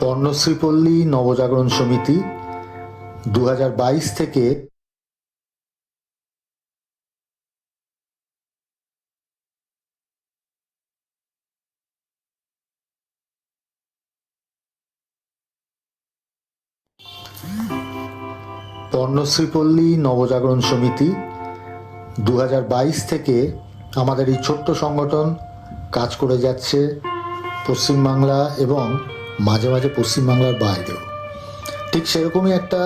পর্ণশ্রীপল্লী নবজাগরণ সমিতি 2022 থেকে পর্ণশ্রীপল্লী নবজাগরণ সমিতি 2022 থেকে আমাদের এই ছোট্ট সংগঠন কাজ করে যাচ্ছে পশ্চিমবাংলা এবং মাঝে মাঝে পশ্চিমবাংলার বাইরেও। ঠিক সেরকমই একটা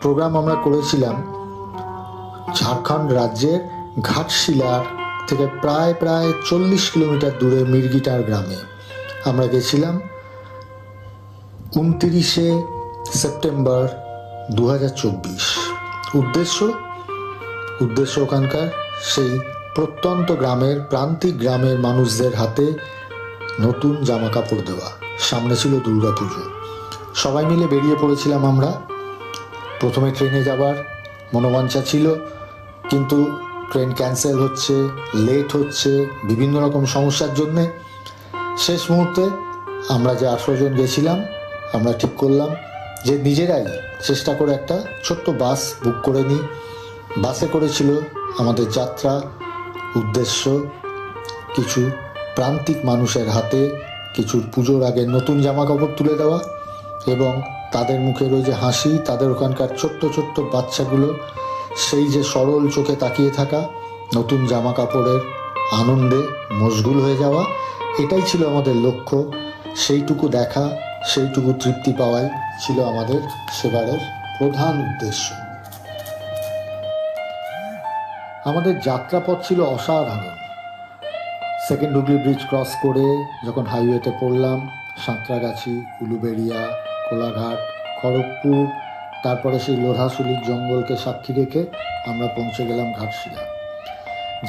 প্রোগ্রাম আমরা করেছিলাম ঝাড়খণ্ড রাজ্যের ঘাটশিলার থেকে প্রায় 40 কিলোমিটার দূরে মির্গিটার গ্রামে। আমরা গেছিলাম 29শে সেপ্টেম্বর 2024। উদ্দেশ্য ওখানকার সেই প্রত্যন্ত গ্রামের প্রান্তিক গ্রামের মানুষদের হাতে নতুন জামা কাপড় দেওয়া। সামনে ছিল দুর্গাপুজো। সবাই মিলে বেরিয়ে পড়েছিলাম আমরা। প্রথমে ট্রেনে যাবার মনোবাঞ্ছা ছিল, কিন্তু ট্রেন ক্যান্সেল হচ্ছে, লেট হচ্ছে, বিভিন্ন রকম সমস্যার জন্যে শেষ মুহূর্তে আমরা যে 18 জন গেছিলাম, আমরা ঠিক করলাম যে নিজেরাই চেষ্টা করে একটা ছোট্ট বাস বুক করে নিই। বাসে করেছিল আমাদের যাত্রা উদ্দেশ্য কিছু প্রান্তিক মানুষের হাতে কিছু পুজোর আগে নতুন জামা কাপড় তুলে দেওয়া এবং তাদের মুখের ওই যে হাসি, তাদের ওখানকার ছোট্ট ছোট্ট বাচ্চাগুলো সেই যে সরল চোখে তাকিয়ে থাকা, নতুন জামা কাপড়ের আনন্দে মশগুল হয়ে যাওয়া, এটাই ছিল আমাদের লক্ষ্য। সেইটুকু দেখা, সেইটুকু তৃপ্তি পাওয়াই ছিল আমাদের সেবারের প্রধান উদ্দেশ্য। আমাদের যাত্রাপথ ছিল অসাধারণ। সেকেন্ড হুগলি ব্রিজ ক্রস করে যখন হাইওয়েতে পড়লাম, সাঁতরাগাছি, উলুবেড়িয়া, কোলাঘাট, খড়গপুর, তারপরে সেই লোধাশুলির জঙ্গলকে সাক্ষী রেখে আমরা পৌঁছে গেলাম ঘাটশিলা।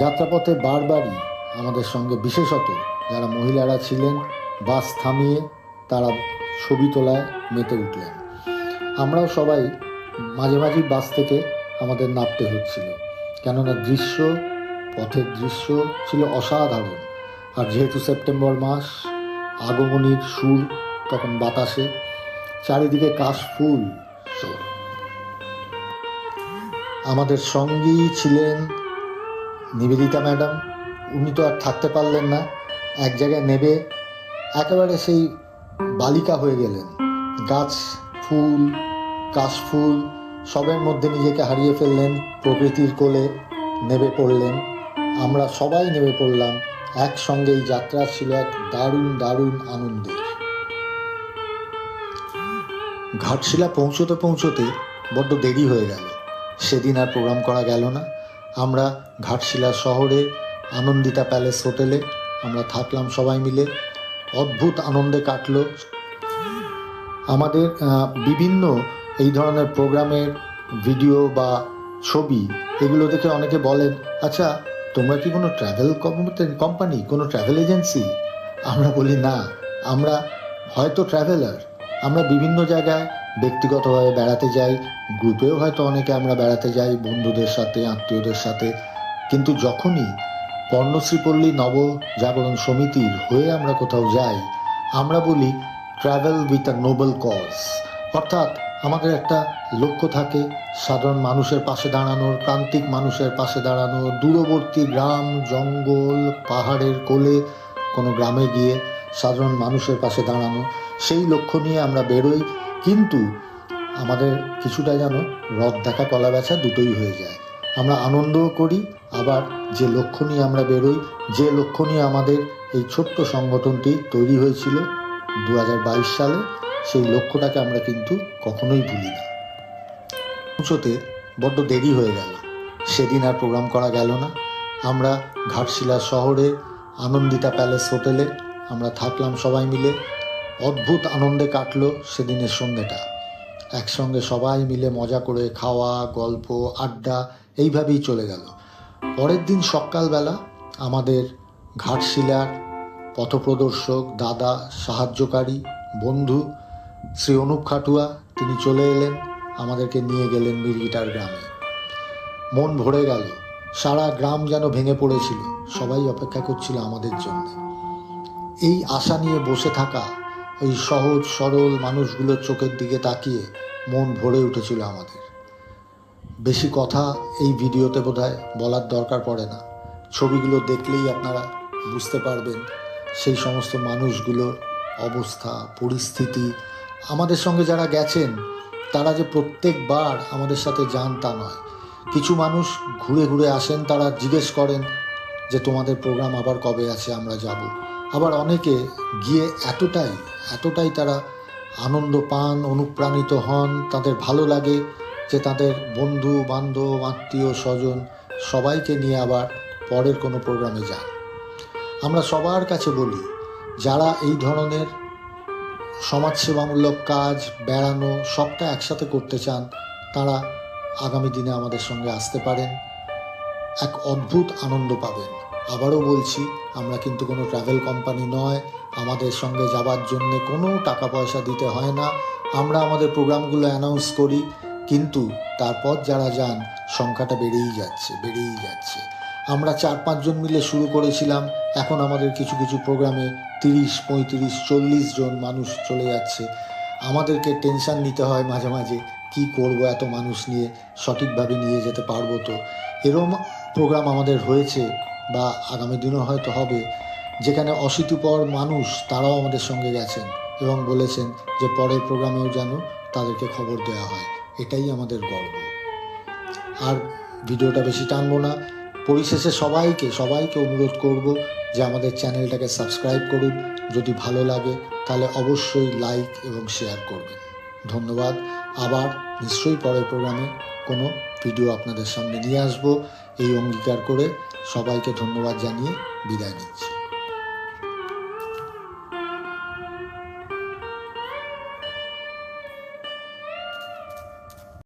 যাত্রাপথে বারবারই আমাদের সঙ্গে বিশেষত যারা মহিলারা ছিলেন বাস থামিয়ে তারা ছবি তোলায় মেতে উঠলেন। আমরাও সবাই মাঝে মাঝে বাস থেকে আমাদের নামতে হচ্ছিল, কেননা পথের দৃশ্য ছিল অসাধারণ। আর যেহেতু সেপ্টেম্বর মাস, আগমনীর সুর তখন বাতাসে, চারিদিকে কাশফুল। আমাদের সঙ্গী ছিলেন নিবেদিতা ম্যাডাম। উনি তো আর থাকতে পারলেন না, এক জায়গায় নেবে একেবারে সেই বালিকা হয়ে গেলেন। গাছ, ফুল, কাশফুল সবের মধ্যে নিজেকে হারিয়ে ফেললেন, প্রকৃতির কোলে নেমে পড়লেন। আমরা সবাই নেমে পড়লাম একসঙ্গে। এই যাত্রা ছিল এক দারুণ আনন্দের। ঘাটশিলা পৌঁছতে বড্ড দেরি হয়ে গেল। সেদিন আর প্রোগ্রাম করা গেল না। আমরা ঘাটশিলা শহরে আনন্দিতা প্যালেস হোটেলে আমরা থাকলাম সবাই মিলে। অদ্ভুত আনন্দে কাটলো আমাদের। বিভিন্ন এই ধরনের প্রোগ্রামের ভিডিও বা ছবি এগুলো দেখে অনেকে বলেন, আচ্ছা তোমরা কি কোনো ট্রাভেল কোম্পানি, কোনো ট্রাভেল এজেন্সি? আমরা বলি না, আমরা হয়তো ট্রাভেলার। আমরা বিভিন্ন জায়গায় ব্যক্তিগতভাবে বেড়াতে যাই, গ্রুপেও হয়তো অনেকে আমরা বেড়াতে যাই বন্ধুদের সাথে, আত্মীয়দের সাথে। কিন্তু যখনই পর্ণশ্রীপল্লী নবজাগরণ সমিতির হয়ে আমরা কোথাও যাই, আমরা বলি travel with a noble cause. অর্থাৎ আমাদের একটা লক্ষ্য থাকে সাধারণ মানুষের পাশে দাঁড়ানোর, প্রান্তিক মানুষের পাশে দাঁড়ানো, দূরবর্তী গ্রাম, জঙ্গল, পাহাড়ের কোলে কোনো গ্রামে গিয়ে সাধারণ মানুষের পাশে দাঁড়ানো। সেই লক্ষ্য নিয়ে আমরা বেরোই, কিন্তু আমাদের কিছুটা যেন রথ দেখা কলা বেচা দুটোই হয়ে যায়। আমরা আনন্দও করি, আবার যে লক্ষ্য নিয়ে আমরা বেরোই, যে লক্ষ্য নিয়ে আমাদের এই ছোট্ট সংগঠনটি তৈরি হয়েছিল 2022 সালে, সেই লক্ষ্যটাকে আমরা কিন্তু কখনোই ভুলি না। পৌঁছতে বড্ড দেরি হয়ে গেল। সেদিন আর প্রোগ্রাম করা গেল না। আমরা ঘাটশিলা শহরে আনন্দিতা প্যালেস হোটেলে আমরা থাকলাম সবাই মিলে। অদ্ভুত আনন্দে কাটলো সেদিনের সন্ধ্যেটা। একসঙ্গে সবাই মিলে মজা করে খাওয়া, গল্প, আড্ডা এইভাবেই চলে গেল। পরের দিন সকালবেলা আমাদের ঘাটশিলার পথপ্রদর্শক, দাদা, সাহায্যকারী, বন্ধু শ্রী অনুপ খাটুয়া তিনি চলে এলেন, আমাদেরকে নিয়ে গেলেন মির্গিটার গ্রামে। মন ভরে গেল। সারা গ্রাম যেন ভেঙে পড়েছিল, সবাই অপেক্ষা করছিল আমাদের জন্য। এই আশা নিয়ে বসে থাকা ওই সহজ সরল মানুষগুলোর চোখের দিকে তাকিয়ে মন ভরে উঠেছিল আমাদের। বেশি কথা এই ভিডিওতে বোধহয় বলার দরকার পড়ে না, ছবিগুলো দেখলেই আপনারা বুঝতে পারবেন সেই সমস্ত মানুষগুলোর অবস্থা, পরিস্থিতি। আমাদের সঙ্গে যারা গেছেন তারা যে প্রত্যেকবার আমাদের সাথে যান তা নয়। কিছু মানুষ ঘুরে ঘুরে আসেন, তারা জিজ্ঞেস করেন যে তোমাদের প্রোগ্রাম আবার কবে আছে, আমরা যাব। আবার অনেকে গিয়ে এতটাই তারা আনন্দ পান, অনুপ্রাণিত হন, তাদের ভালো লাগে যে তাদের বন্ধু বান্ধব আত্মীয় স্বজন সবাইকে নিয়ে আবার পরের কোনো প্রোগ্রামে যান। আমরা সবার কাছে বলি, যারা এই ধরনের সমাজসেবামূলক কাজ, বেড়ানো সবটা একসাথে করতে চান, তারা আগামী দিনে আমাদের সঙ্গে আসতে পারেন, এক অদ্ভুত আনন্দ পাবেন। আবারও বলছি, আমরা কিন্তু কোনো ট্রাভেল কোম্পানি নয়, আমাদের সঙ্গে যাবার জন্যে কোনো টাকা পয়সা দিতে হয় না। আমরা আমাদের প্রোগ্রামগুলো অ্যানাউন্স করি, কিন্তু তারপর যারা যান সংখ্যাটা বেড়েই যাচ্ছে। আমরা 4-5 জন মিলে শুরু করেছিলাম, এখন আমাদের কিছু কিছু প্রোগ্রামে 30, 35, 40 জন মানুষ চলে যাচ্ছে। আমাদেরকে টেনশান নিতে হয় মাঝে মাঝে, কি করব এত মানুষ নিয়ে, সঠিকভাবে নিয়ে যেতে পারবো তো? এরম প্রোগ্রাম আমাদের হয়েছে বা আগামী দিনও হয়তো হবে, যেখানে অশীতিপর মানুষ তারাও আমাদের সঙ্গে গেছেন এবং বলেছেন যে পরের প্রোগ্রামেও যেন তাদেরকে খবর দেওয়া হয়। এটাই আমাদের গর্ব। আর ভিডিওটা বেশি টানবো না, পরিশেষে সবাইকে অনুরোধ করব যে আমাদের চ্যানেলটাকে সাবস্ক্রাইব করুন। যদি ভালো লাগে তাহলে অবশ্যই লাইক এবং শেয়ার করবেন। ধন্যবাদ। আবার নিশ্চয়ই পরের প্রোগ্রামে কোনো ভিডিও আপনাদের সামনে নিয়ে আসবো, এই অঙ্গীকার করে সবাইকে ধন্যবাদ জানিয়ে বিদায় নিচ্ছি।